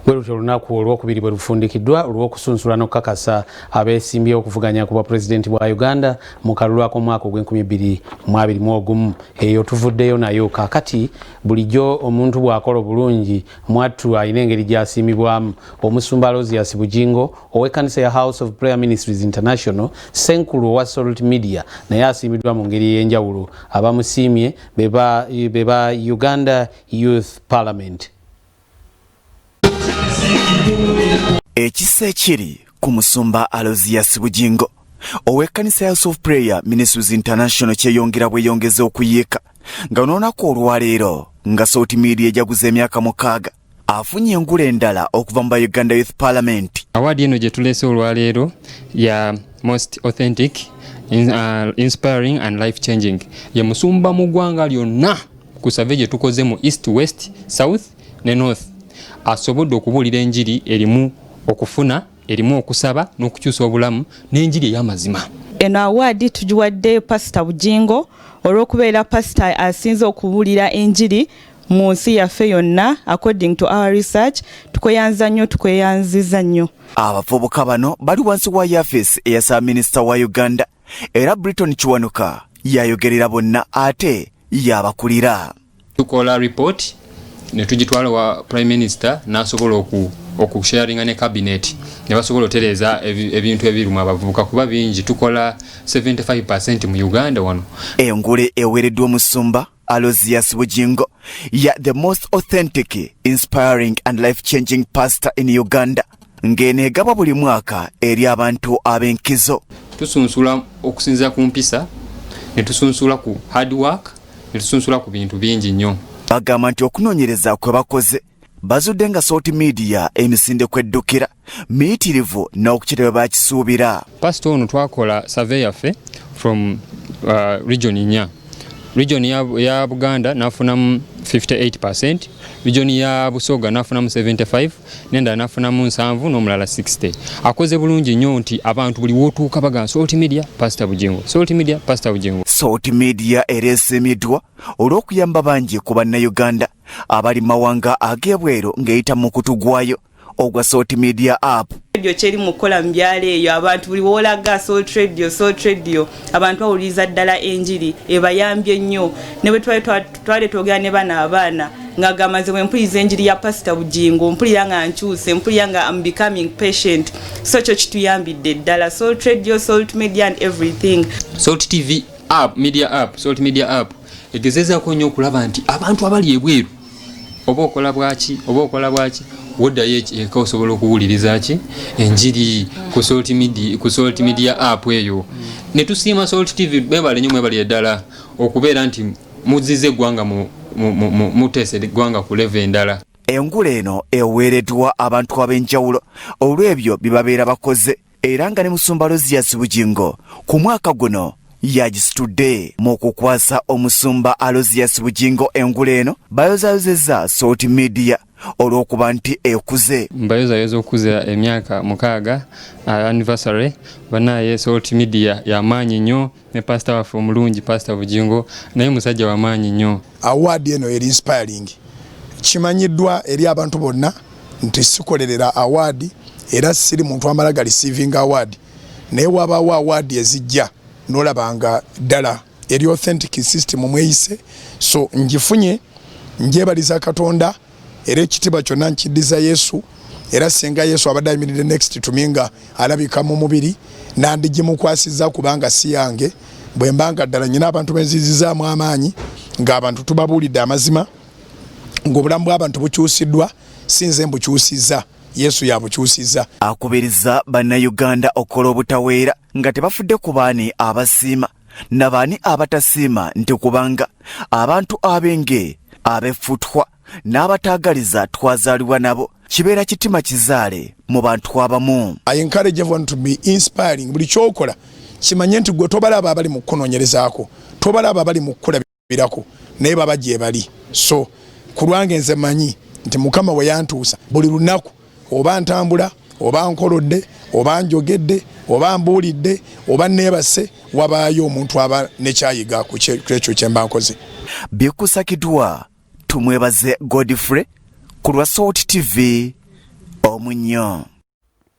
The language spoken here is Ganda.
Bweruto lunaku olwokubiri bwe lufundikiddwa olw'okusunsula n'okukakasa abeesimbye okuvuganya ku bwapulezidenti bwa Uganda mu kalulu ak'omwaka ogw'2021. Eyo tuvuddeyo nayo kaakati bulijjo omuntu bw'akola obulungi mwattu alina engeri gy'asiimibwamu. Omusumba Aloysius Bugingo ow'ekkanisa ya House of Prayer Ministries International Ssenkulu owa Salt Media naye asiimiddwa mu ngeri ey'enjawulo. Abamusiimye be ba Uganda Youth Parliament. Ekisa ekiri ku musumba Aloysius Bugingo ow'ekkanisa ya House of Prayer Ministries International kyeyongera bweyongeza okuyiika nga n'olunaku olwaleero nga Salt Media ejaguza emyaka 6 afunye engule endala okuva mu Uganda Youth Parliament. Awadi eno gye tuleese olwaleero ya most authentic, inspiring and life changing ye musumba mu ggwanga lyonna ku survey gye tukoze mu East, West, South ne North asobodde okubuulira enjiri erimu okufuna, erimu okusaba n'okukyusa obulamu n'enjiri ey'amazima. Eno awadi tugiwadde Pastor Bugingo olw'okubeera pastor asinze okubuulira enjiri mu nsi yaffe yonna. According to our research tukweyanziza nnyo. Abavubuka bano bali wansi wa yafeesi eyasaba minisita wa Uganda era Briton Kiwanuka yayogerera bonna ate yabakulira. Tukola report ne tugitwala wa Prime Minister n'asobola okusharinga ne cabinet ne basobola otereza ebintu ebiruma abavubuka kuba bingi. Tukola 75% mu Uganda wano. Engule ewereddwa omusumba Aloysius Bugingo ya the most authentic, inspiring and life-changing pastor in Uganda ng'eneegabwa buli mwaka eri abantu ab'enkizo. Tusunsula okusinziira ku mpisa ne tusunsula ku hard work ne tusunsula ku bintu bingi nnyo. Bagamba nti okunoonyereza kwe bakoze bazudde nga Salt Media emisinde kweddukira miyitirivu n'okukira bwe bakisuubira. Pastor ono twakola survey yaffe from region 4. Region ya Buganda nafunamu 58%, region ya Busoga nafunamu 75%, nenda nafunamu 7 n'omulala 60. Akoze bulungi nnyo nti abantu buli wotuuka bagamba Salt Media Pastor Bugingo, Salt Media Pastor Bugingo. Salt Media ereesemiddwa olw'okuyamba bangi ku Bannayuganda abali mawanga ag'ebweru ng'eyita mu kutu gwayo ogwa Salt Media app. Radio cheri mukola mbyale eyo abantu buli wolaga Salt Radio abantu bawuliza ddala enjiri ebayambye nnyo ne bwe twale twogera ne bana abaana ngagamaze bwe mpuliza enjiri ya Pastor Bugingo mpulira nga nkyuse mpulira nga I'm becoming patient so kyo kituyambidde ddala Salt Radio, Salt Media and everything. Salt TV app, media app, Salt Media app egezezaako nnyo okulaba nti abantu abali ebweru oba okola bwaki woddayo eka osobola okuwuliriza ki enjiri ku Salt Media app eyo. Ne tusiima Salt TV bebale nnyo mwebali eddala okubeera nti muzize eggwanga muteese eggwanga ku level endala. Engule eno eweereddwa abantu ab'enjawulo olw'ebyo bibabeera bakoze era nga ne musumba Aloysius Bugingo ku mwaka guno yagisitudde mu kukwasa omusumba Aloysius Bugingo engule eno bayozayozeza Salt Media olw'okuba nti ekuze. Mbayozayoza okuza emyaka 6 anniversary banaye Salt Media yamaanyi nnyo ne pastor waffe omulungi Pastor Bugingo naye musajja wamaanyi nnyo. Award eno eri inspiring kimanyiddwa eri abantu bonna nti sikolerera award era siri muntu amalaga receiving award naye wabaawo award ezijja nolabanga ddala eri authentic system mweyise so njifunye njebaliza Katonda era ekitiibwa kyonna nkiddiza Yesu era singa Yesu abadde ayimiridde next to me nga alabika mu mubiri nandigimukwasiza kubanga si yange bwe mbanga ddala nyina abantu benzizizaamu amaanyi ng'abantu tubabuulidde amazima ng'obulamu bw'abantu bukyusiddwa sinze mbukyusiza Yesu yabukyusiza. Akubiriza Bannayuganda okola obutaweera nga tebafudde ku baani abasiima n'abaani abatasiima nti kubanga abantu abenge abefutwa n'abataagaliza twazaalibwa nabo kibeera kitima kizaale mu bantu abamu. I encourage everyone to be inspiring. Buli kyokola kimanye nti gwe tobalaba abali mu kunoonyerezaako tobalaba abali mu kukulabirako naye baba gye bali. So ku lwange nze manyi nti Mukama we yantuusa buli lunaku oba ntambula oba nkolodde oba njogedde oba mbuulidde oba neebase wabaayo omuntu aba nekyayiga ku ekyo kye mba nkoze. Bikusakidwa tumwebaze Godfrey ku lwa Salt TV omunnyo.